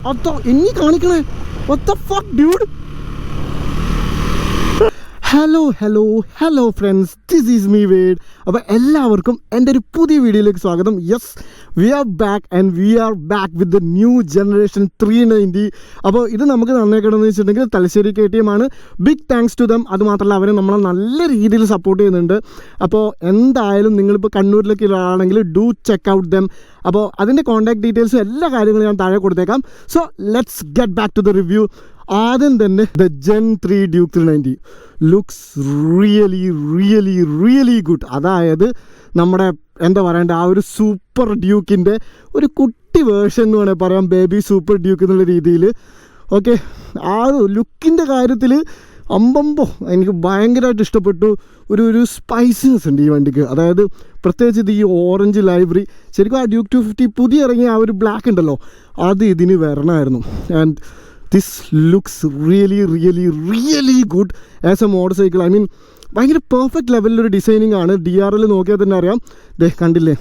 അതോ ഇനി കാണിക്കണേ. What the fuck, dude? Hello friends, this is me വേഡ്. അപ്പോൾ എല്ലാവർക്കും എൻ്റെ ഒരു പുതിയ വീഡിയോയിലേക്ക് സ്വാഗതം. Yes, we are back and we are back with the new generation 390. അപ്പോൾ ഇത് നമുക്ക് നന്നേക്കണമെന്ന് വെച്ചിട്ടുണ്ടെങ്കിൽ തലശ്ശേരി KTM ആണ്. Big thanks to them. അതുമാത്രമല്ല, അവരെ നമ്മളെ നല്ല രീതിയിൽ സപ്പോർട്ട് ചെയ്യുന്നുണ്ട്. അപ്പോൾ എന്തായാലും നിങ്ങളിപ്പോൾ കണ്ണൂരിലേക്ക് ആണെങ്കിൽ ഡു ചെക്ക് ഔട്ട് ദം. അപ്പോൾ അതിൻ്റെ കോൺടാക്ട് ഡീറ്റെയിൽസും എല്ലാ കാര്യങ്ങളും ഞാൻ താഴെ കൊടുത്തേക്കാം. So let's get back to the review. ആദ്യം തന്നെ the Gen 3 Duke 390 looks really good. അതായത് നമ്മുടെ എന്താ പറയണ്ട, ആ ഒരു സൂപ്പർ ഡ്യൂക്കിൻ്റെ ഒരു കുട്ടി വേർഷൻ എന്ന് വേണമെങ്കിൽ പറയാം, ബേബി സൂപ്പർ ഡ്യൂക്ക് എന്നുള്ള രീതിയിൽ. ഓക്കെ, ആ ലുക്കിൻ്റെ കാര്യത്തിൽ അമ്പമ്പോ എനിക്ക് ഭയങ്കരമായിട്ട് ഇഷ്ടപ്പെട്ടു. ഒരു സ്പൈസിനെസ് ഉണ്ട് ഈ വണ്ടിക്ക്. അതായത് പ്രത്യേകിച്ച് ഇത് ഈ ഓറഞ്ച് ലൈബ്രറി, ശരിക്കും ആ ഡ്യൂക്ക് 250 പുതിയ ഇറങ്ങിയ ആ ഒരു ബ്ലാക്ക് ഉണ്ടല്ലോ, അത് ഇതിന് വരണമായിരുന്നു. And this looks really good as a motor cycle. I mean ഭയങ്കര പെർഫെക്റ്റ് ലെവലിലൊരു ഡിസൈനിങ് ആണ്. DRL നോക്കിയാൽ തന്നെ അറിയാം. കണ്ടില്ലേ,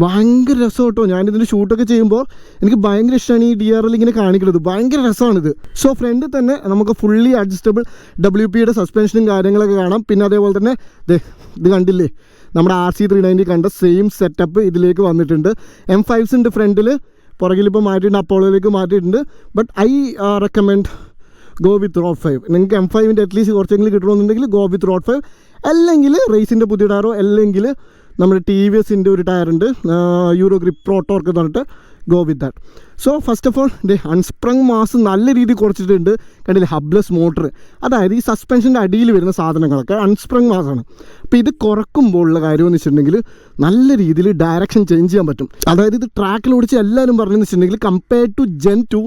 ഭയങ്കര രസം കേട്ടോ. ഞാനിതിൻ്റെ ഷൂട്ടൊക്കെ ചെയ്യുമ്പോൾ എനിക്ക് ഭയങ്കര ഇഷ്ടമാണ് ഈ DRL ഇങ്ങനെ കാണിക്കുന്നത്. ഭയങ്കര രസമാണിത്. സോ ഫ്രണ്ടിൽ തന്നെ നമുക്ക് ഫുള്ളി അഡ്ജസ്റ്റബിൾ WPയുടെ സസ്പെൻഷനും കാര്യങ്ങളൊക്കെ കാണാം. പിന്നെ അതേപോലെ തന്നെ ഇത് കണ്ടില്ലേ, നമ്മുടെ RC 390 കണ്ട സെയിം സെറ്റപ്പ് ഇതിലേക്ക് വന്നിട്ടുണ്ട്. M5s ഉണ്ട് ഫ്രണ്ടിൽ, പുറകിലിപ്പോൾ മാറ്റിയിട്ടുണ്ട്, അപ്പോളോയിലേക്ക് മാറ്റിയിട്ടുണ്ട്. But I recommend go with road 5. നിങ്ങൾക്ക് M5ൻ്റെ അറ്റ്ലീസ്റ്റ് കുറച്ചെങ്കിലും കിട്ടണമെന്നുണ്ടെങ്കിൽ ഗോ വിത്ത് റോഡ് 5, അല്ലെങ്കിൽ റേസിൻ്റെ പുതിയ ടയറോ, അല്ലെങ്കിൽ നമ്മുടെ TVSൻ്റെ ഒരു ടയറുണ്ട്, യൂറോ ഗ്രിപ്പ് പ്രോ ടോർക്ക് എന്ന് പറഞ്ഞിട്ട് go with that. So first of all unsprung mass നല്ല രീതിയിൽ കുറച്ചിട്ടുണ്ട്. കണ്ടില്ലേ, ഹബ്ലെസ് മോട്ടർ, അതായത് ഈ സസ്പെൻഷൻ്റെ അടിയിൽ വരുന്ന സാധനങ്ങളൊക്കെ അൺസ്പ്രങ് മാസാണ്. അപ്പോൾ ഇത് കുറക്കുമ്പോൾ ഉള്ള കാര്യമെന്ന് വെച്ചിട്ടുണ്ടെങ്കിൽ നല്ല രീതിയിൽ ഡയറക്ഷൻ ചേഞ്ച് ചെയ്യാൻ പറ്റും. അതായത് ഇത് ട്രാക്കിൽ ഓടിച്ച് എല്ലാവരും പറഞ്ഞതെന്ന് വെച്ചിട്ടുണ്ടെങ്കിൽ കമ്പയർഡ് ടു Gen 2,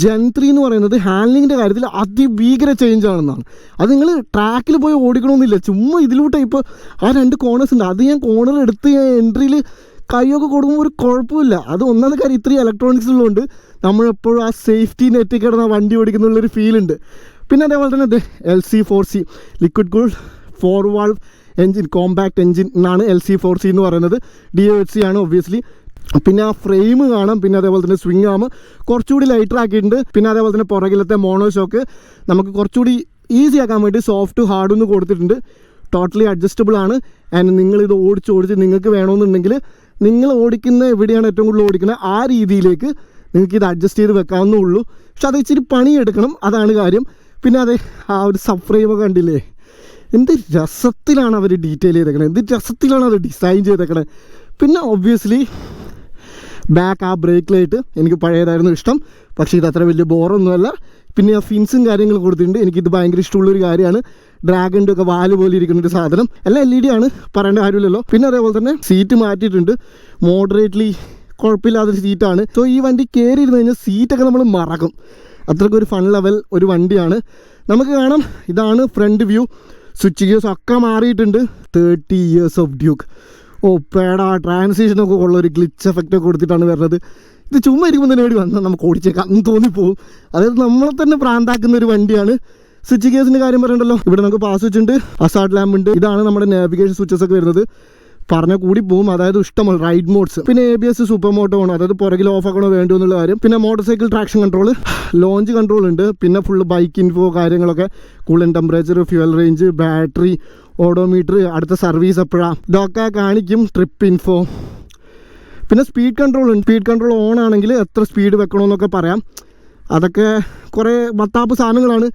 Gen 3 എന്ന് പറയുന്നത് ഹാൻഡ്ലിങ്ങിൻ്റെ കാര്യത്തിൽ അതിഭീകര ചേഞ്ച് ആണെന്നാണ്. അത് നിങ്ങൾ ട്രാക്കിൽ പോയി ഓടിക്കണമെന്നില്ല, ചുമ്മാ ഇതിലൂടെ ഇപ്പോൾ ആ 2 കോർണേഴ്സ് ഉണ്ട്, അത് ഞാൻ കോർണർ എടുത്ത് എൻട്രിയിൽ കൈയൊക്കെ കൊടുക്കുമ്പോൾ ഒരു കുഴപ്പമില്ല. അത് ഒന്നാമത്തെ കാര്യം, ഇത്രയും ഇലക്ട്രോണിക്സ് ഉള്ളതുകൊണ്ട് നമ്മളെപ്പോഴും ആ സേഫ്റ്റി നെറ്റിൽ കിടന്ന വണ്ടി ഓടിക്കുന്നുള്ളൊരു ഫീലുണ്ട്. പിന്നെ അതേപോലെ തന്നെ LC4C liquid cooled 4 valve engine, compact engine എന്നാണ് LC4C എന്ന് പറയുന്നത്. DOHC ആണ് ഒബ്വിയസ്ലി. പിന്നെ ആ ഫ്രെയിം കാണാം. പിന്നെ അതേപോലെ തന്നെ സ്വിങ് ആം കുറച്ചുകൂടി ലൈറ്റർ ആക്കിയിട്ടുണ്ട്. പിന്നെ അതേപോലെ തന്നെ പുറകിലത്തെ മോണോ ഷോക്ക് നമുക്ക് കുറച്ചുകൂടി ഈസി ആക്കാൻ വേണ്ടി സോഫ്റ്റ് ഹാർഡ് ഒന്ന് കൊടുത്തിട്ടുണ്ട്. ടോട്ടലി അഡ്ജസ്റ്റബിൾ ആണ്. ആൻഡ് നിങ്ങളിത് ഓടിച്ച് നിങ്ങൾക്ക് വേണമെന്നുണ്ടെങ്കിൽ നിങ്ങൾ ഓടിക്കുന്ന എവിടെയാണ് ഏറ്റവും കൂടുതൽ ഓടിക്കുന്നത് ആ രീതിയിലേക്ക് നിങ്ങൾക്ക് ഇത് അഡ്ജസ്റ്റ് ചെയ്ത് വെക്കാവുന്നേ ഉള്ളൂ. പക്ഷെ അത് ഇച്ചിരി പണിയെടുക്കണം, അതാണ് കാര്യം. പിന്നെ അതെ, ആ ഒരു സബ് ഫ്രെയിമൊക്കെ കണ്ടില്ലേ, എന്ത് രസത്തിലാണ് അവർ ഡീറ്റെയിൽ ചെയ്തേക്കണത്, എന്ത് രസത്തിലാണ് അത് ഡിസൈൻ ചെയ്തേക്കണത്. പിന്നെ ഒബ്വിയസ്ലി ബാക്ക് ആ ബ്രേക്ക് ലൈറ്റ് എനിക്ക് പഴയതായിരുന്നു ഇഷ്ടം, പക്ഷേ ഇത് അത്ര വലിയ ബോറൊന്നുമല്ല. പിന്നെ ആ ഫിൻസും കാര്യങ്ങളും കൊടുത്തിട്ടുണ്ട്, എനിക്കിത് ഭയങ്കര ഇഷ്ടമുള്ളൊരു കാര്യമാണ്. ഡ്രാഗൻ്റെ ഒക്കെ വാല് പോലെ ഇരിക്കുന്ന ഒരു സാധനം, എല്ലാം LED ആണ്, പറയേണ്ട കാര്യമില്ലല്ലോ. പിന്നെ അതേപോലെ തന്നെ സീറ്റ് മാറ്റിയിട്ടുണ്ട്, മോഡറേറ്റ്ലി കുഴപ്പമില്ലാത്തൊരു സീറ്റാണ്. സോ ഈ വണ്ടി കയറി ഇരുന്ന് കഴിഞ്ഞാൽ സീറ്റൊക്കെ നമ്മൾ മറക്കും, അത്രയ്ക്കൊരു ഫൺ ലെവൽ ഒരു വണ്ടിയാണ്. നമുക്ക് കാണാം, ഇതാണ് ഫ്രണ്ട് വ്യൂ. സ്വിച്ച് ഗിയേഴ്സ് ഒക്കെ മാറിയിട്ടുണ്ട്. 30 years ഓഫ് ഡ്യൂക്ക്. പേടാ, ട്രാൻസിഷനൊക്കെ ഉള്ള ഒരു ഗ്ലിച്ച് എഫക്റ്റ് ഒക്കെ കൊടുത്തിട്ടാണ് വരുന്നത്. ഇത് ചുമ്മാ ഇരിക്കുമ്പോൾ തന്നെ വേണ്ടി വന്നാൽ നമുക്ക് ഓടിച്ചേക്കാം എന്ന് തോന്നിപ്പോവും. അതായത് നമ്മളെ തന്നെ പ്രാന്താക്കുന്ന ഒരു വണ്ടിയാണ്. സ്വിച്ച് ഗിയേഴ്സിൻ്റെ കാര്യം പറയണ്ടല്ലോ, ഇവിടെ നമുക്ക് പാസ് സ്വിച്ച് ഉണ്ട്, അസാർട്ട് ലാമ്പ് ഉണ്ട്. ഇതാണ് നമ്മുടെ നാവിഗേഷൻ സ്വിച്ചസ് ഒക്കെ വരുന്നത്. പറഞ്ഞാൽ കൂടി പോകും, അതായത് ഇഷ്ടമാണ് റൈഡ് മോഡ്സ്. പിന്നെ ABS സൂപ്പർ മോട്ടോ ആണ്, അതായത് പുറകിൽ ഓഫ് ആക്കണോ വേണ്ടോ എന്നുള്ള കാര്യം. പിന്നെ motor cycle traction control, launch control ഉണ്ട്. പിന്നെ ഫുള്ള് ബൈക്ക് ഇൻഫോ കാര്യങ്ങളൊക്കെ, cooling temperature, fuel range, battery, odometer, അടുത്ത സർവീസ് എപ്പോഴാണ് ഇതൊക്കെ കാണിക്കും, ട്രിപ്പ് ഇൻഫോ. പിന്നെ സ്പീഡ് കൺട്രോൾ ഉണ്ട്. സ്പീഡ് കൺട്രോൾ ഓൺ ആണെങ്കിൽ എത്ര സ്പീഡ് വെക്കണമെന്നൊക്കെ പറയാം. അതൊക്കെ കുറേ മത്താപ്പ് സാധനങ്ങളാണ്.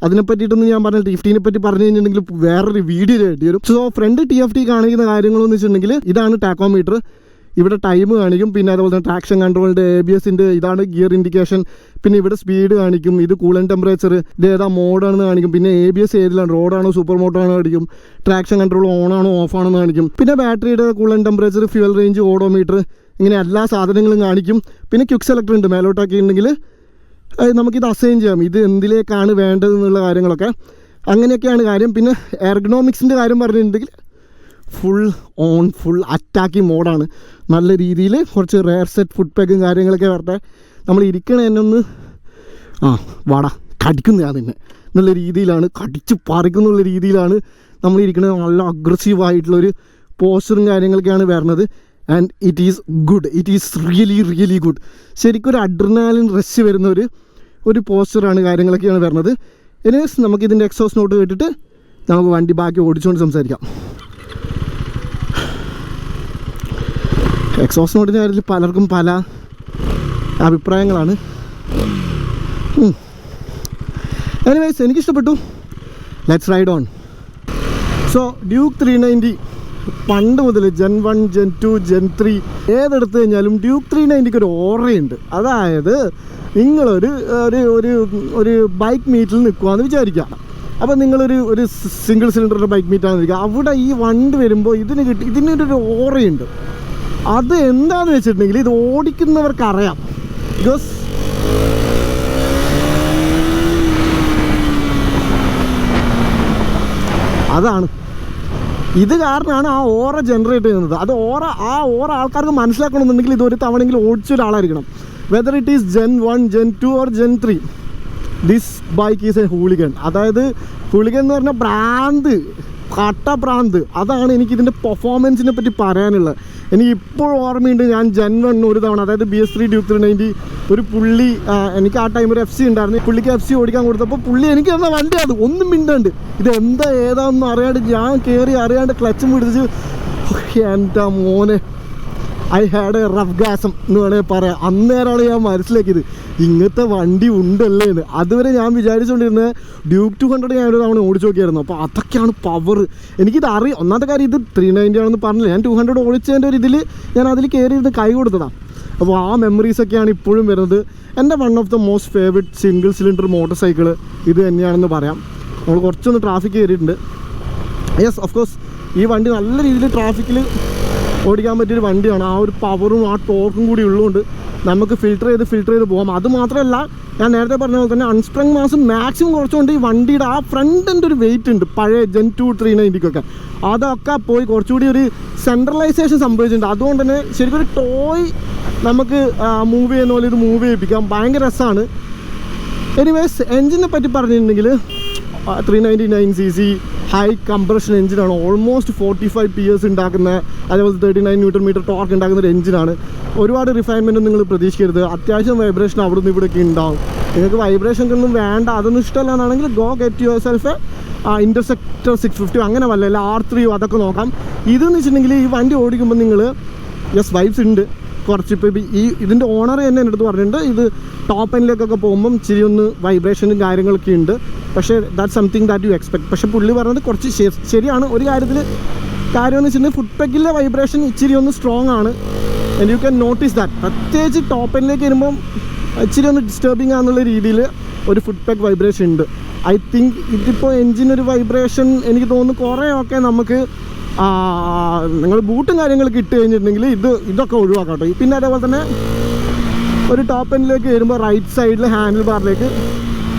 അതിനെപ്പറ്റിയിട്ടൊന്നും ഞാൻ പറഞ്ഞ TFTനെ പറ്റി പറഞ്ഞു കഴിഞ്ഞിട്ടുണ്ടെങ്കിൽ വേറൊരു വീഡിയോ ആയിട്ട് വരും. സോ ഫ്രണ്ട് TFT കാണിക്കുന്ന കാര്യങ്ങളെന്ന് വെച്ചിട്ടുണ്ടെങ്കിൽ ഇതാണ് ടാക്കോമീറ്റർ, ഇവിടെ ടൈം കാണിക്കും. പിന്നെ അതുപോലെ തന്നെ ട്രാക്ഷൻ കൺട്രോളിൻ്റെ ABSൻ്റെ ഇതാണ് ഗിയർ ഇൻഡിക്കേഷൻ. പിന്നെ ഇവിടെ സ്പീഡ് കാണിക്കും, ഇത് കൂളിംഗ് ടെമ്പറേച്ചർ, ഇത് ഏതാ മോഡാണെന്ന് കാണിക്കും. പിന്നെ ABS ഏതിലാണ്, റോഡാണോ സൂപ്പർ മോട്ടോ ആണോ കാണിക്കും. ട്രാക്ഷൻ കൺട്രോൾ ഓണാണോ ഓഫാണെന്ന് കാണിക്കും. പിന്നെ ബാറ്ററിയുടെ cooling temperature, fuel range, odometer, ഇങ്ങനെ എല്ലാ സാധനങ്ങളും കാണിക്കും. പിന്നെ ക്വിക്ക് സെലക്ടർ ഉണ്ട്, മേലോട്ടാക്കി ഉണ്ടെങ്കിൽ നമുക്കിത് അസൈൻ ചെയ്യാം, ഇത് എന്തിലേക്കാണ് വേണ്ടതെന്നുള്ള കാര്യങ്ങളൊക്കെ. അങ്ങനെയൊക്കെയാണ് കാര്യം. പിന്നെ എർഗണോമിക്സിൻ്റെ കാര്യം പറഞ്ഞിട്ടുണ്ടെങ്കിൽ ഫുൾ അറ്റാക്കിങ് മോഡാണ്. നല്ല രീതിയിൽ കുറച്ച് റെയർ സെറ്റ് ഫുഡ് പാക്കും കാര്യങ്ങളൊക്കെ വരട്ടെ. നമ്മൾ ഇരിക്കണ തന്നെ ഒന്ന് വാടാ കടിക്കുന്ന അതിനെ എന്നുള്ള രീതിയിലാണ്, കടിച്ച് പറിക്കുന്നുള്ള രീതിയിലാണ് നമ്മളിരിക്കുന്നത്. നല്ല അഗ്രസീവായിട്ടുള്ളൊരു പോസ്റ്ററും കാര്യങ്ങളൊക്കെയാണ് വരുന്നത്. And it is good, it is really really good. ശരിക്കും ഒരു അഡ്രിനാലിൻ റഷ് വരുന്ന ഒരു പോസ്റ്ററാണ്, കാര്യങ്ങളൊക്കെയാണ് വരുന്നത്. എനിവേസ് നമുക്കിതിൻ്റെ എക്സോസ് നോട്ട് കേട്ടിട്ട് നമുക്ക് വണ്ടി ബാക്കി ഓടിച്ചുകൊണ്ട് സംസാരിക്കാം. എക്സോസ് നോട്ടിൻ്റെ കാര്യത്തിൽ പലർക്കും പല അഭിപ്രായങ്ങളാണ്. എനിവേസ് എനിക്കിഷ്ടപ്പെട്ടു. Let's ride on. So Duke 390 പണ്ട് മുതൽ ജെൻ 1, ജെൻ 2, ജെൻ 3 ഏതെടുത്ത് കഴിഞ്ഞാലും ഡ്യൂക്ക് 390ക്ക് ഒരു ഓറയുണ്ട്. അതായത് നിങ്ങളൊരു ഒരു ബൈക്ക് മീറ്റിൽ നിൽക്കുകയെന്ന് വിചാരിക്കുക. അപ്പോൾ നിങ്ങളൊരു സിംഗിൾ സിലിണ്ടറിൻ്റെ ബൈക്ക് മീറ്റാണെന്ന് ഇരിക്കുക. അവിടെ ഈ വണ്ടി വരുമ്പോൾ ഇതിനൊരു ഓറയുണ്ട്. അത് എന്താണെന്ന് വെച്ചിട്ടുണ്ടെങ്കിൽ ഇത് ഓടിക്കുന്നവർക്കറിയാം. ബിക്കോസ് അതാണ് ഇത് കാരണമാണ് ആ ഓറ ജനറേറ്റ് ചെയ്യുന്നത്. അത് ആ ഓറ ആൾക്കാർക്ക് മനസ്സിലാക്കണമെന്നുണ്ടെങ്കിൽ ഇതൊരു തവണയെങ്കിലും ഓടിച്ച ഒരാളായിരിക്കണം. Whether it is gen 1, gen 2 or gen 3, this bike is a hooligan. അതായത് ഹൂളിഗൻ എന്ന് പറഞ്ഞാൽ ഭ്രാന്ത്, കട്ട ഭ്രാന്ത്. അതാണ് എനിക്കിതിൻ്റെ പെർഫോമൻസിനെ പറ്റി പറയാനുള്ളത്. എനിക്ക് ഇപ്പോഴും ഓർമ്മയുണ്ട്, ഞാൻ ജെൻ 1 ഒരു തവണ, അതായത് BS3 ഡ്യൂക്ക് 390 ഒരു പുള്ളി, എനിക്ക് ആ ടൈം ഒരു FC ഉണ്ടായിരുന്നു. പുള്ളിക്ക് FC ഓടിക്കാൻ കൊടുത്തപ്പോൾ പുള്ളി എനിക്ക് തന്ന വണ്ടി അത് ഒന്നും മിണ്ടാണ്ട്, ഇത് എന്താ ഏതാണെന്ന് അറിയാണ്ട് ഞാൻ കയറി അറിയാണ്ട് ക്ലച്ചും പിടിച്ച് എൻ്റെ മോനെ ഐ ഹാഡ് എ റഫ് ഗാസം എന്ന് വേണമെങ്കിൽ പറയാം. അന്നേരമാണ് ഞാൻ മനസ്സിലാക്കിയത് ഇങ്ങനത്തെ വണ്ടി ഉണ്ടല്ലേ എന്ന്. അതുവരെ ഞാൻ വിചാരിച്ചുകൊണ്ടിരുന്നത് ഡ്യൂക്ക് 200 ഞാൻ ഒരു തവണ ഓടിച്ചു നോക്കിയായിരുന്നു. അപ്പോൾ അതൊക്കെയാണ് പവർ. എനിക്കിത് അറിയാം. ഒന്നാമത്തെ കാര്യം ഇത് 390 ആണെന്ന് പറഞ്ഞില്ല, ഞാൻ 200 ഓടിച്ചതിൻ്റെ ഒരു ഇതിൽ ഞാൻ അതിൽ കയറിയിരുന്ന് കൈ കൊടുത്തതാണ്. അപ്പോൾ ആ മെമ്മറീസൊക്കെയാണ് ഇപ്പോഴും വരുന്നത്. എൻ്റെ one of the most favourite single cylinder motor cycle ഇത് തന്നെയാണെന്ന് പറയാം. നമ്മൾ കുറച്ചൊന്ന് ട്രാഫിക് കയറിയിട്ടുണ്ട്. യെസ്, ഓഫ് കോഴ്സ് ഈ വണ്ടി നല്ല രീതിയിൽ ട്രാഫിക്കിൽ ഓടിക്കാൻ പറ്റിയൊരു വണ്ടിയാണ്. ആ ഒരു പവറും ആ ടോർക്കും കൂടി ഉള്ളതുകൊണ്ട് നമുക്ക് ഫിൽറ്റർ ചെയ്ത് പോകാം. അതുമാത്രമല്ല, ഞാൻ നേരത്തെ പറഞ്ഞ പോലെ തന്നെ അൺസ്പ്രങ് മാസം മാക്സിമം കുറച്ചുകൊണ്ട് ഈ വണ്ടിയുടെ ആ ഫ്രണ്ടിൻ്റെ ഒരു വെയിറ്റ് ഉണ്ട് പഴയ ജെൻ 2 390ക്കൊക്കെ. അതൊക്കെ പോയി കുറച്ചുകൂടി ഒരു സെൻട്രലൈസേഷൻ സംഭവിച്ചിട്ടുണ്ട്. അതുകൊണ്ട് തന്നെ ശരിക്കും ഒരു ടോയ് നമുക്ക് മൂവ് ചെയ്യുന്ന പോലെ ഇത് മൂവ് ചെയ്യിപ്പിക്കാം. ഭയങ്കര രസമാണ്. എനിവേസ് എൻജിനെ പറ്റി പറഞ്ഞിട്ടുണ്ടെങ്കിൽ 399cc ഹൈ കംപ്രഷൻ എഞ്ചിനാണ്. ഓൾമോസ്റ്റ് 45 PS ഉണ്ടാക്കുന്ന, അതേപോലെ 39 Nm ടോർക്ക് ഉണ്ടാക്കുന്ന ഒരു എഞ്ചിനാണ്. ഒരുപാട് റിഫൈൻമെൻറ്റ് നിങ്ങൾ പ്രതീക്ഷിക്കരുത്. അത്യാവശ്യം വൈബ്രേഷൻ അവിടെ നിന്ന് ഇവിടെയൊക്കെ ഉണ്ടാവും. നിങ്ങൾക്ക് വൈബ്രേഷൻ ഒന്നും വേണ്ട, അതൊന്നും ഇഷ്ടമല്ല എന്നാണെങ്കിൽ go get your self interceptor 650 അങ്ങനെ വല്ല R3 അതൊക്കെ നോക്കാം. ഇതെന്ന് വെച്ചിട്ടുണ്ടെങ്കിൽ ഈ വണ്ടി ഓടിക്കുമ്പോൾ നിങ്ങൾ വൈബ്സ് ഉണ്ട് കുറച്ച്. ഇപ്പോൾ ഇതിൻ്റെ ഓണർ തന്നെ എൻ്റെ അടുത്ത് പറഞ്ഞിട്ടുണ്ട്, ഇത് ടോപ്പ് എൻഡിലേക്കൊക്കെ പോകുമ്പം ഇച്ചിരി ഒന്ന് വൈബ്രേഷനും കാര്യങ്ങളൊക്കെ ഉണ്ട്. പക്ഷേ that something that you expect. പക്ഷേ പുള്ളി പറഞ്ഞത് കുറച്ച് ശരിയാണ് ഒരു കാര്യത്തിൽ. കാര്യമെന്ന് വെച്ചിട്ടുണ്ടെങ്കിൽ ഫുഡ് പെക്കിലെ വൈബ്രേഷൻ ഇച്ചിരി ഒന്ന് സ്ട്രോങ് ആണ്. And you can notice that. പ്രത്യേകിച്ച് ടോപ്പ് എൻഡിലേക്ക് വരുമ്പം ഇച്ചിരി ഒന്ന് ഡിസ്റ്റർബിങ് ആണെന്നുള്ള രീതിയിൽ ഒരു ഫുഡ് പെക്ക് വൈബ്രേഷൻ ഉണ്ട്. ഐ തിങ്ക് ഇതിപ്പോൾ എൻജിനൊരു വൈബ്രേഷൻ എനിക്ക് തോന്നുന്നു കുറേയൊക്കെ നമുക്ക് നിങ്ങൾ ബൂട്ടും കാര്യങ്ങളൊക്കെ ഇട്ട് കഴിഞ്ഞിട്ടുണ്ടെങ്കിൽ ഇതൊക്കെ ഒഴിവാക്കാം കേട്ടോ. പിന്നെ അതേപോലെ തന്നെ ഒരു ടോപ്പ് എൻഡിലേക്ക് വരുമ്പോൾ റൈറ്റ് സൈഡിൽ ഹാൻഡിൽ ബാറിലേക്ക്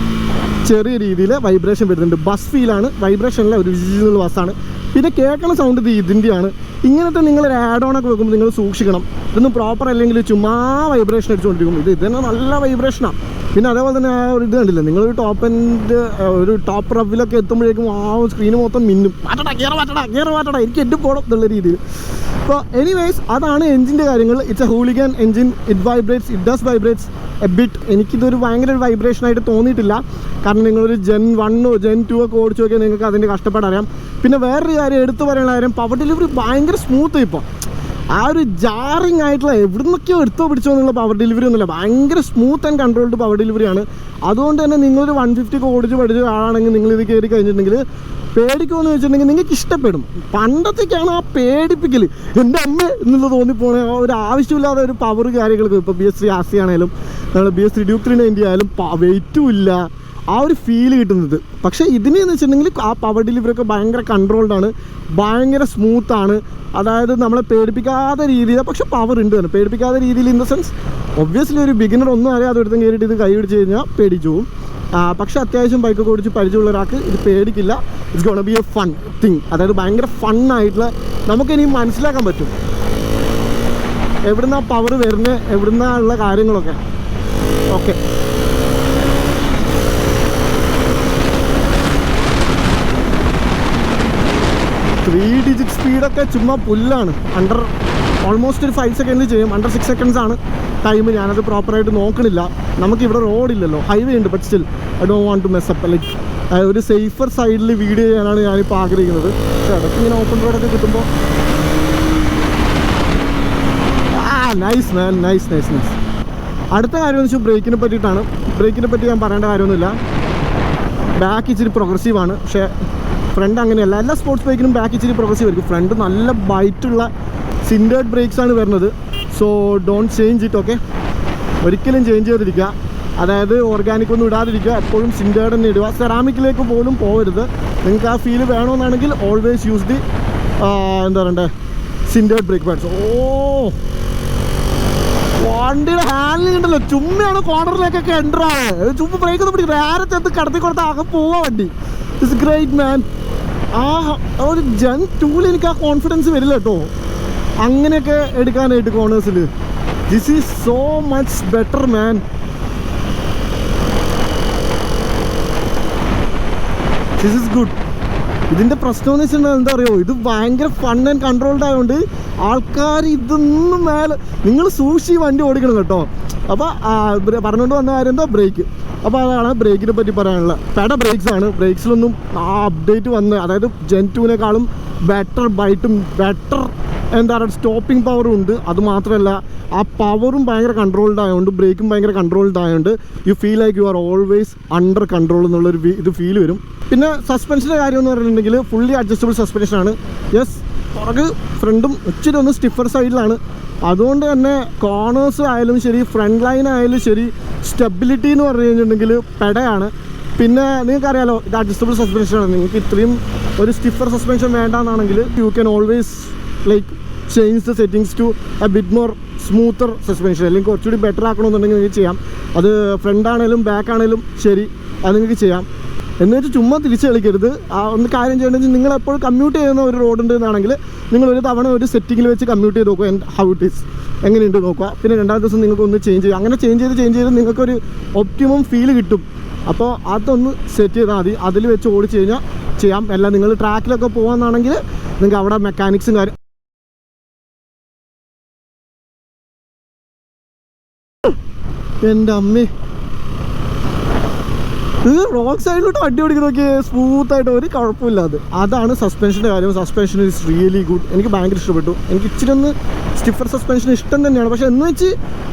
ചെറിയ രീതിയിൽ വൈബ്രേഷൻ വരുന്നുണ്ട്. ബസ് ഫീലാണ്, വൈബ്രേഷനിലെ ഒരു ഒറിജിനൽ ബസ്സാണ്. പിന്നെ കേൾക്കണ സൗണ്ട് ഇതിൻ്റെയാണ്. ഇങ്ങനത്തെ നിങ്ങളൊരു ആഡ് ഓണൊക്കെ വെക്കുമ്പോൾ നിങ്ങൾ സൂക്ഷിക്കണം. ഇതൊന്നും പ്രോപ്പർ അല്ലെങ്കിൽ ചുമ്മാ വൈബ്രേഷൻ അടിച്ചുകൊണ്ടിരിക്കും. ഇത് തന്നെ നല്ല വൈബ്രേഷനാണ്. പിന്നെ അതേപോലെ തന്നെ ആ ഒരു ഇത് കണ്ടില്ലേ, നിങ്ങളൊരു ഒരു ടോപ്പ് റബ്ബിലൊക്കെ എത്തുമ്പോഴേക്കും ആ സ്ക്രീന് മൊത്തം മിന്നും, ഗിയർ മാറ്റടാ എനിക്ക് എഡും പോകണം എന്നുള്ള രീതിയിൽ. അപ്പോൾ എനിവേസ് അതാണ് എൻജിൻ്റെ കാര്യങ്ങൾ. It's a hooligan engine. It does vibrates a bit. എനിക്കിതൊരു ഭയങ്കര ഒരു വൈബ്രേഷനായിട്ട് തോന്നിയിട്ടില്ല. കാരണം നിങ്ങളൊരു ജെൻ 1 ജെൻ 2 ഒക്കെ ഓടിച്ചു നോക്കിയാൽ നിങ്ങൾക്ക് അതിൻ്റെ കഷ്ടപ്പാടറിയാം. പിന്നെ വേറൊരു കാര്യം എടുത്തു പറയുന്ന കാര്യം, പവർ ഡെലിവറി ഭയങ്കര സ്മൂത്ത്. ഇപ്പോൾ ആ ഒരു ജാറിങ് ആയിട്ടുള്ള എവിടുന്നൊക്കെയോ എടുത്തോ പിടിച്ചോ എന്നുള്ള പവർ ഡെലിവറി ഒന്നുമില്ല. ഭയങ്കര സ്മൂത്ത് ആൻഡ് കൺട്രോൾഡ് പവർ ഡെലിവറിയാണ്. അതുകൊണ്ട് തന്നെ നിങ്ങളൊരു 150 ഒക്കെ ഓടിച്ച് പഠിച്ച ആളാണെങ്കിൽ നിങ്ങളിത് കയറി കഴിഞ്ഞിട്ടുണ്ടെങ്കിൽ പേടിക്കുമെന്ന് വെച്ചിട്ടുണ്ടെങ്കിൽ നിങ്ങൾക്ക് ഇഷ്ടപ്പെടും. പണ്ടത്തേക്കാണ് ആ പേടിപ്പിക്കൽ, എൻ്റെ അമ്മ എന്നുള്ളത് തോന്നിപ്പോണേ. ഒരു ആവശ്യമില്ലാതെ ഒരു പവർ കാര്യങ്ങൾക്ക് ഇപ്പോൾ BS3 RC ആണെങ്കിലും BS3 ഡ്യൂക്ക് 390 ആയാലും വെയിറ്റും ഇല്ല, ആ ഒരു ഫീല് കിട്ടുന്നത്. പക്ഷേ ഇതിനെന്ന് വെച്ചിട്ടുണ്ടെങ്കിൽ ആ പവർ ഡെലിവറി ഒക്കെ ഭയങ്കര കൺട്രോൾഡാണ്, ഭയങ്കര സ്മൂത്താണ്. അതായത് നമ്മളെ പേടിപ്പിക്കാത്ത രീതിയിൽ, പക്ഷേ പവർ ഉണ്ട് തന്നെ. പേടിപ്പിക്കാത്ത രീതിയിൽ ഇൻ ദ സെൻസ് ഒബ്വിയസ്ലി ഒരു ബിഗിനർ ഒന്നും അറിയാതെ ഒരുത്തും കയറിയിട്ട് ഇത് കൈ പിടിച്ച് കഴിഞ്ഞാൽ പേടിച്ചു പോകും. പക്ഷേ അത്യാവശ്യം ബൈക്കൊക്കെ ഓടിച്ച് പരിചയമുള്ള ഒരാൾക്ക് ഇത് പേടിക്കില്ല. It's gonna be a fun thing. അതായത് ഭയങ്കര ഫണ്ണായിട്ടുള്ള, നമുക്കിനി മനസ്സിലാക്കാൻ പറ്റും എവിടുന്നാ പവർ വരുന്നത്, എവിടുന്നുള്ള കാര്യങ്ങളൊക്കെ. ഓക്കെ, 3 ഡിജിറ്റ് സ്പീഡൊക്കെ ചുമ്മാ പുല്ലാണ്. അണ്ടർ ഓൾമോസ്റ്റ് ഒരു 5 സെക്കൻഡിൽ ചെയ്യും. അണ്ടർ 6 സെക്കൻഡ്സ് ആണ് ടൈം. ഞാനത് പ്രോപ്പറായിട്ട് നോക്കണില്ല. നമുക്കിവിടെ റോഡില്ലല്ലോ, ഹൈവേ ഉണ്ട്. But still I don't want to mess up. Like ഒരു സേഫർ സൈഡിൽ വീഡിയോ ചെയ്യാനാണ് ഞാനിപ്പോൾ ആഗ്രഹിക്കുന്നത്. പക്ഷേ ഇടയ്ക്ക് ഇങ്ങനെ ഓപ്പൺ റോഡൊക്കെ കിട്ടുമ്പോൾ nice man, nice nice nice. അടുത്ത കാര്യം എന്ന് വെച്ചാൽ ബ്രേക്കിനെ പറ്റിയിട്ടാണ്. ബ്രേക്കിനെ പറ്റി ഞാൻ പറയേണ്ട കാര്യമൊന്നുമില്ല. ബാക്ക് ഇച്ചിരി പ്രോഗ്രസീവാണ്, പക്ഷേ ഫ്രണ്ട് അങ്ങനെയല്ല. എല്ലാ സ്പോർട്സ് ബൈക്കിനും ബാക്ക് ഇച്ചിരി പ്രോഗ്രസീവ് ആയിരിക്കും. ഫ്രണ്ട് നല്ല ബൈറ്റുള്ള സിൻഡേർഡ് ബ്രേക്സ് ആണ് വരുന്നത്. So don't change it. Okay, ഒരിക്കലും ചേഞ്ച് ചെയ്തിരിക്കുക. അതായത് ഓർഗാനിക് ഒന്നും ഇടാതിരിക്കുക. എപ്പോഴും സിൻഡേർഡ് തന്നെ ഇടുക. സെറാമിക്കിലേക്ക് പോലും പോകരുത്. നിങ്ങൾക്ക് ആ ഫീല് വേണമെന്നാണെങ്കിൽ ഓൾവേസ് യൂസ് ദി എന്താ പറയണ്ടേ, സിൻഡേർഡ് ബ്രേക്ക് പാഡ്സ്. വണ്ടിയുടെ ഹാൻഡിൽ ഉണ്ടല്ലോ, ചുമ്മയാണ് കോർണറിലേക്കൊക്കെ എൻ്റർ ആവുക. ചുമ്മാ ബ്രേക്ക് ഒന്ന് പിടിക്കും, നേരെ ചെന്ന് കടത്തി കൊടുത്ത് ആകെ പോവാ വണ്ടി. ഇറ്റ്സ് ഗ്രേറ്റ് മാൻ. ഒരു ജൻ 2-ൽ എനിക്ക് ആ കോൺഫിഡൻസ് വരില്ല കേട്ടോ, അങ്ങനെയൊക്കെ എടുക്കാനായിട്ട് കോർണേഴ്സിൽ. This is so much better man. This is good. ഇതിൻ്റെ പ്രശ്നം എന്ന് വെച്ചിട്ടുണ്ടെങ്കിൽ എന്താ അറിയോ, ഇത് ഭയങ്കര ഫൺ ആൻഡ് കൺട്രോൾഡ് ആയതുകൊണ്ട് ആൾക്കാർ ഇതൊന്നും മേലെ നിങ്ങൾ സൂക്ഷിച്ച് വണ്ടി ഓടിക്കണം കേട്ടോ. അപ്പോൾ പറഞ്ഞുകൊണ്ട് വന്ന കാര്യം എന്താ, ബ്രേക്ക്. അപ്പോൾ അതാണ് ബ്രേക്കിനെ പറ്റി പറയാനുള്ളത്. പെട ബ്രേക്സ് ആണ്. ബ്രേക്സിലൊന്നും അപ്ഡേറ്റ് വന്ന്, അതായത് ജെൻ 2-നേക്കാളും ബെറ്റർ ബൈറ്റും ബെറ്റർ എന്താ പറയുക സ്റ്റോപ്പിംഗ് പവറും ഉണ്ട്. അതുമാത്രമല്ല ആ പവറും ഭയങ്കര കൺട്രോൾഡ് ആയതുകൊണ്ട്, ബ്രേക്കും ഭയങ്കര കൺട്രോൾഡ് ആയതുകൊണ്ട് you feel like you are always under control എന്നുള്ളൊരു ഇത് ഫീൽ വരും. പിന്നെ സസ്പെൻഷൻ്റെ കാര്യം എന്ന് പറഞ്ഞിട്ടുണ്ടെങ്കിൽ ഫുള്ളി അഡ്ജസ്റ്റബിൾ സസ്പെൻഷനാണ്. യെസ്, പുറക് ഫ്രണ്ടും ഇച്ചിരി ഒന്ന് സ്റ്റിഫർ സൈഡിലാണ്. അതുകൊണ്ട് തന്നെ കോർണേഴ്സ് ആയാലും ശരി, ഫ്രണ്ട് ലൈൻ ആയാലും ശരി, സ്റ്റെബിലിറ്റി എന്ന് പറഞ്ഞു കഴിഞ്ഞിട്ടുണ്ടെങ്കിൽ പെടയാണ്. പിന്നെ നിങ്ങൾക്കറിയാലോ ഇത് അഡ്ജസ്റ്റബിൾ സസ്പെൻഷനാണ്. നിങ്ങൾക്ക് ഇത്രയും ഒരു സ്റ്റിഫർ സസ്പെൻഷൻ വേണ്ടാന്നാണെങ്കിൽ you can always like change the settings to a bit more smoother suspension. അല്ലെങ്കിൽ കുറച്ചുകൂടി ബെറ്റർ ആക്കണമെന്നുണ്ടെങ്കിൽ നിങ്ങൾക്ക് ചെയ്യാം. അത് ഫ്രണ്ട് ആണെങ്കിലും ബാക്ക് ആണെങ്കിലും ശരി, അത് നിങ്ങൾക്ക് ചെയ്യാം. എന്ന് വെച്ചാൽ ചുമ്മാ തിരിച്ച് കളിക്കരുത്. ഒന്ന് കാര്യം ചെയ്യേണ്ടത്, നിങ്ങൾ എപ്പോഴും കമ്മ്യൂട്ട് ചെയ്യുന്ന ഒരു റോഡ് ഉണ്ടെന്നാണെങ്കിൽ നിങ്ങളൊരു തവണ ഒരു സെറ്റിങ്ങിൽ വെച്ച് കമ്മ്യൂട്ട് ചെയ്ത് നോക്കുക, ഹൗ ഇറ്റ് ഈസ്, എങ്ങനെയുണ്ട് നോക്കുക. പിന്നെ രണ്ടാമത്തെ ദിവസം നിങ്ങൾക്ക് ഒന്ന് ചേഞ്ച് ചെയ്യുക. അങ്ങനെ ചേഞ്ച് ചെയ്ത് നിങ്ങൾക്കൊരു ഒപ്റ്റിമം ഫീൽ കിട്ടും. അപ്പോൾ അതൊന്ന് സെറ്റ് ചെയ്താൽ മതി. അതിൽ വെച്ച് ഓടിച്ച് കഴിഞ്ഞാൽ ചെയ്യാം. എല്ലാം നിങ്ങൾ ട്രാക്കിലൊക്കെ പോകാമെന്നാണെങ്കിൽ നിങ്ങൾക്ക് അവിടെ മെക്കാനിക്സും കാര്യം. എൻ്റെ അമ്മേ, ഇത് റോഡ് സൈഡിലോട്ട് വണ്ടി ഓടിക്കുന്ന നോക്കിയേ, സ്മൂത്തായിട്ട് ഒരു കുഴപ്പമില്ല. അതാണ് സസ്പെൻഷൻ്റെ കാര്യം. Suspension is really good. എനിക്ക് ഭയങ്കര ഇഷ്ടപ്പെട്ടു. എനിക്ക് ഇച്ചിരി ഒന്ന് സ്റ്റിഫർ സസ്പെൻഷൻ ഇഷ്ടം തന്നെയാണ്. പക്ഷേ എന്ന് വെച്ച്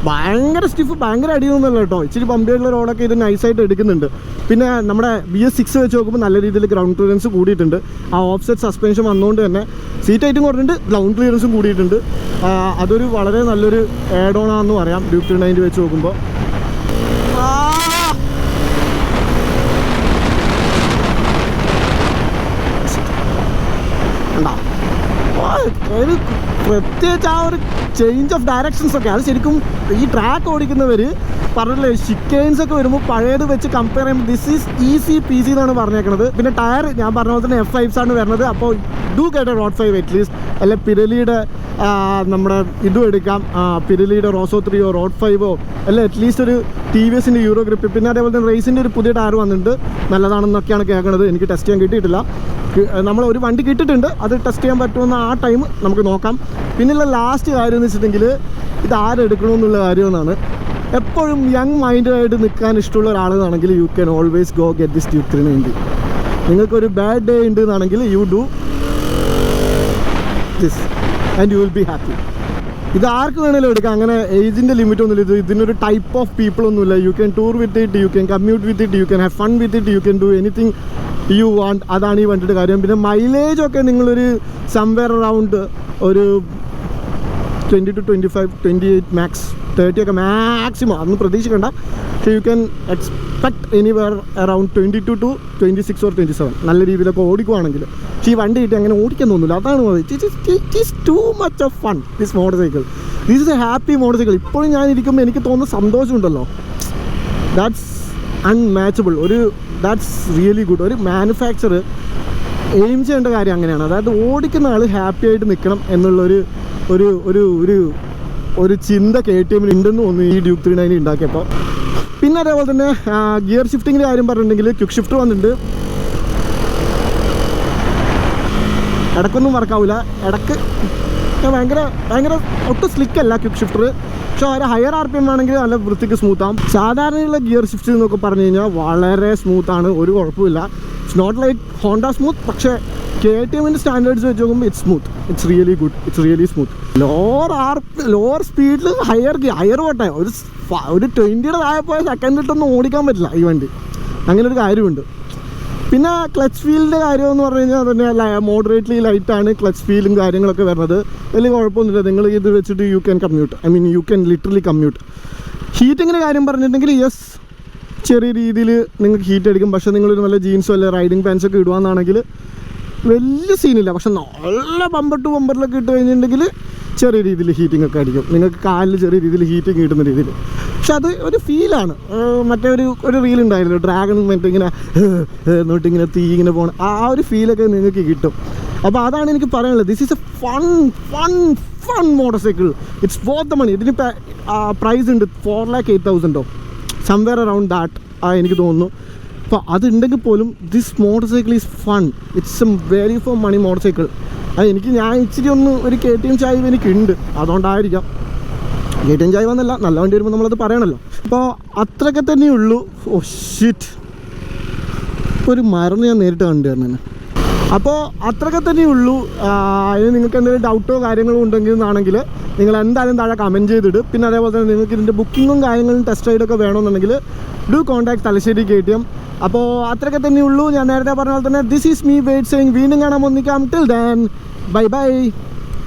ഭയങ്കര സ്റ്റിഫ്, ഭയങ്കര അടിയൊന്നുമല്ല കേട്ടോ. ഇച്ചിരി ബമ്പിയായിട്ടുള്ള റോഡൊക്കെ ഇത് നൈസായിട്ട് എടുക്കുന്നുണ്ട്. പിന്നെ നമ്മുടെ BS6 വെച്ച് നോക്കുമ്പോൾ നല്ല രീതിയിൽ ഗ്രൗണ്ട് ക്ലിയറൻസ് കൂടിയിട്ടുണ്ട്. ആ ഓഫ്സെറ്റ് സസ്പെൻഷൻ വന്നുകൊണ്ട് തന്നെ സീറ്റ് ഹൈറ്റും കുറഞ്ഞിട്ടുണ്ട്, ഗ്രൗണ്ട് ക്ലിയറൻസും കൂടിയിട്ടുണ്ട്. അതൊരു വളരെ നല്ലൊരു ആഡ് ഓൺ ആണെന്ന് പറയാം ഡ്യൂക്ക് 390 വെച്ച് നോക്കുമ്പോൾ. ഒരു പ്രത്യേകിച്ച് ആ ഒരു ചേഞ്ച് ഓഫ് ഡയറക്ഷൻസ് ഒക്കെ, അത് ശരിക്കും ഈ ട്രാക്ക് ഓടിക്കുന്നവർ പറഞ്ഞില്ലേ, ഷിക്കെയിൻസ് ഒക്കെ വരുമ്പോൾ പഴയത് വെച്ച് കമ്പയർ ചെയ്യുമ്പോൾ ദിസ് ഈസ് ഈസി PC എന്നാണ് പറഞ്ഞേക്കുന്നത്. പിന്നെ ടയർ ഞാൻ പറഞ്ഞ പോലെ തന്നെ F5s ആണ് വരുന്നത്. അപ്പോൾ do get A road 5 at least. അല്ലെ പിരലിയുടെ നമ്മുടെ ഇതും എടുക്കാം, പിരലിയുടെ റോസോ 3ഓ റോഡ് 5ഓ അല്ല അറ്റ്ലീസ്റ്റ് ഒരു TVSൻ്റെ യൂറോ ഗ്രിപ്പ്. പിന്നെ അതേപോലെ തന്നെ റേസിൻ്റെ ഒരു പുതിയ ടയർ വന്നിട്ടുണ്ട്, നല്ലതാണെന്നൊക്കെയാണ് കേൾക്കുന്നത്. എനിക്ക് ടെസ്റ്റ് ചെയ്യാൻ കിട്ടിയിട്ടില്ല. നമ്മൾ ഒരു വണ്ടി കിട്ടിയിട്ടുണ്ട്, അത് ടെസ്റ്റ് ചെയ്യാൻ പറ്റുമെന്ന് ആ ടൈം നമുക്ക് നോക്കാം. പിന്നെയുള്ള ലാസ്റ്റ് കാര്യം എന്ന് വെച്ചിട്ടുണ്ടെങ്കിൽ ഇത് ആരെടുക്കണമെന്നുള്ള കാര്യമെന്നാണ്. എപ്പോഴും യങ് മൈൻഡായിട്ട് നിൽക്കാൻ ഇഷ്ടമുള്ള ഒരാളെന്നാണെങ്കിൽ you can always go get this Duke 390. നിങ്ങൾക്കൊരു ബാഡ് ഡേ ഉണ്ട് എന്നാണെങ്കിൽ you do this and you will be happy. ഇത് ആർക്ക് വേണമെങ്കിലും എടുക്കാം, അങ്ങനെ ഏജിൻ്റെ ലിമിറ്റ് ഒന്നുമില്ല. ഇതിനൊരു ടൈപ്പ് ഓഫ് പീപ്പിൾ ഒന്നുമില്ല. You can tour with it, you can commute with it, you can have fun with it, you can do anything you want. അതാണ് ഈ വണ്ടിയുടെ കാര്യം. പിന്നെ മൈലേജൊക്കെ നിങ്ങളൊരു സംവെയർ അറൗണ്ട് ഒരു 20 to 25, 28 മാക്സ് 30 ഒക്കെ മാക്സിമം, അതൊന്നും പ്രതീക്ഷിക്കണ്ട. പക്ഷേ you can expect anywhere around 22 to 26 or 27 നല്ല രീതിയിലൊക്കെ ഓടിക്കുവാണെങ്കിൽ. പക്ഷേ ഈ വണ്ടി കിട്ടി അങ്ങനെ ഓടിക്കാൻ തോന്നില്ല. അതാണ് it is too much of fun this motor cycle. This is a happy motor cycle. ഇപ്പോഴും ഞാൻ ഇരിക്കുമ്പോൾ എനിക്ക് തോന്നുന്ന സന്തോഷമുണ്ടല്ലോ, that's unmatchable. That's really good. ഒരു മാനുഫാക്ചർ എയിം ചെയ്യേണ്ട കാര്യം അങ്ങനെയാണ്. അതായത് ഓടിക്കുന്ന ആൾ ഹാപ്പി ആയിട്ട് നിൽക്കണം എന്നുള്ളൊരു ഒരു ഒരു ഒരു ഒരു ചിന്ത KTM ഉണ്ടെന്ന് തോന്നുന്നു ഈ ഡ്യൂക്ക് 390 ഉണ്ടാക്കിയപ്പോൾ. പിന്നെ അതേപോലെ തന്നെ ഗിയർ ഷിഫ്റ്റിങ്ങിൻ്റെ കാര്യം പറഞ്ഞിട്ടുണ്ടെങ്കിൽ ക്വിക്ക് ഷിഫ്റ്റ് വന്നിട്ടുണ്ട്. ഇടയ്ക്കൊന്നും വർക്കാവില്ല, ഇടയ്ക്ക് ഭയങ്കര ഒട്ടും സ്ലിക്കല്ല ക്വിക്ക് ഷിഫ്റ്റർ. പക്ഷെ ഒരു ഹയർ RPM ആണെങ്കിൽ നല്ല വൃത്തിക്ക് സ്മൂത്താവും. സാധാരണയുള്ള ഗിയർ ഷിഫ്റ്റ് എന്നൊക്കെ പറഞ്ഞു കഴിഞ്ഞാൽ വളരെ സ്മൂത്താണ്, ഒരു കുഴപ്പമില്ല. It's not like Honda smooth, പക്ഷേ KTMൻ്റെ സ്റ്റാൻഡേർഡ്സ് വെച്ച് നോക്കുമ്പോൾ it's smooth, it's really good, it's really smooth. Lower സ്പീഡിൽ ഹയർ പോട്ടെ, ഒരു 20യുടെ താഴെ പോയ സെക്കൻഡിട്ടൊന്നും ഓടിക്കാൻ പറ്റില്ല ഈ വണ്ടി, അങ്ങനെ ഒരു കാര്യമുണ്ട്. പിന്നെ ക്ലച്ച് ഫീലിൻ്റെ കാര്യം എന്ന് പറഞ്ഞു കഴിഞ്ഞാൽ തന്നെ മോഡറേറ്റ്ലി ലൈറ്റാണ് ക്ലച്ച് ഫീലും കാര്യങ്ങളൊക്കെ വരുന്നത്, വലിയ കുഴപ്പമൊന്നുമില്ല. നിങ്ങൾ ഇത് വെച്ചിട്ട് യു ക്യാൻ ലിറ്ററലി കമ്മ്യൂട്ട്. ഹീറ്റിങ്ങിൻ്റെ കാര്യം പറഞ്ഞിട്ടുണ്ടെങ്കിൽ യെസ്, ചെറിയ രീതിയിൽ നിങ്ങൾക്ക് ഹീറ്റ് അടിക്കും. പക്ഷേ നിങ്ങളൊരു നല്ല ജീൻസോ അല്ലെങ്കിൽ റൈഡിങ് പാൻസൊക്കെ ഇടുകയാണെന്നാണെങ്കിൽ വലിയ സീനില്ല. പക്ഷെ നല്ല ബമ്പർ ടു ബമ്പറിലൊക്കെ ഇട്ട് കഴിഞ്ഞിട്ടുണ്ടെങ്കിൽ ചെറിയ രീതിയിൽ ഹീറ്റിംഗ് ഒക്കെ അടിക്കും, നിങ്ങൾക്ക് കാലിൽ ചെറിയ രീതിയിൽ ഹീറ്റിംഗ് കിട്ടുന്ന രീതിയിൽ. പക്ഷെ അത് ഒരു ഫീലാണ്. മറ്റേ ഒരു റീൽ ഉണ്ടായിരുന്നു, ഡ്രാഗൺ മറ്റേ ഇങ്ങനെ എന്നിട്ടിങ്ങനെ തീ ഇങ്ങനെ പോകണം, ആ ഒരു ഫീലൊക്കെ നിങ്ങൾക്ക് കിട്ടും. അപ്പോൾ അതാണ് എനിക്ക് പറയാനുള്ളത്. This is a fun motorcycle. It's worth the money. ഇതിന് പ്രൈസ് ഉണ്ട് 4,08,000 സംവെയർ അറൗണ്ട് ദാറ്റ് എനിക്ക് തോന്നുന്നു. അപ്പോൾ അതുണ്ടെങ്കിൽ പോലും this motor cycle is fun. It's a very for money motorcycle. അത് ഞാൻ ഇച്ചിരി ഒരു KTM ചായ്വ് എനിക്കുണ്ട്, അതുകൊണ്ടായിരിക്കാം. KTM ചായ്വ് എന്നല്ല, നല്ല വണ്ടി വരുമ്പോൾ നമ്മളത് പറയണമല്ലോ. അപ്പോൾ അത്രയൊക്കെ തന്നെയുള്ളൂ. ഓ ഷിറ്റ്, ഒരു മരണം ഞാൻ നേരിട്ട് കണ്ടുതരണം തന്നെ. അപ്പോൾ അത്രയൊക്കെ തന്നെയുള്ളൂ. അതിന് നിങ്ങൾക്ക് എന്തെങ്കിലും ഡൗട്ടോ കാര്യങ്ങളോ ഉണ്ടെങ്കിൽ നിങ്ങൾ എന്തായാലും താഴെ കമൻറ്റ് ചെയ്തിടും. പിന്നെ അതേപോലെ തന്നെ നിങ്ങൾക്ക് ഇതിൻ്റെ ബുക്കിങ്ങും കാര്യങ്ങളും ടെസ്റ്റ് റൈഡൊക്കെ വേണമെന്നുണ്ടെങ്കിൽ ഡു കോൺടാക്ട് തലശ്ശേരി KTM. അപ്പോൾ അത്രയൊക്കെ തന്നെയുള്ളൂ. ഞാൻ നേരത്തെ പറഞ്ഞ പോലെ തന്നെ this is me weight saying. വീണ്ടും കാണാൻ ഒന്നിക്കാം. Till then bye by.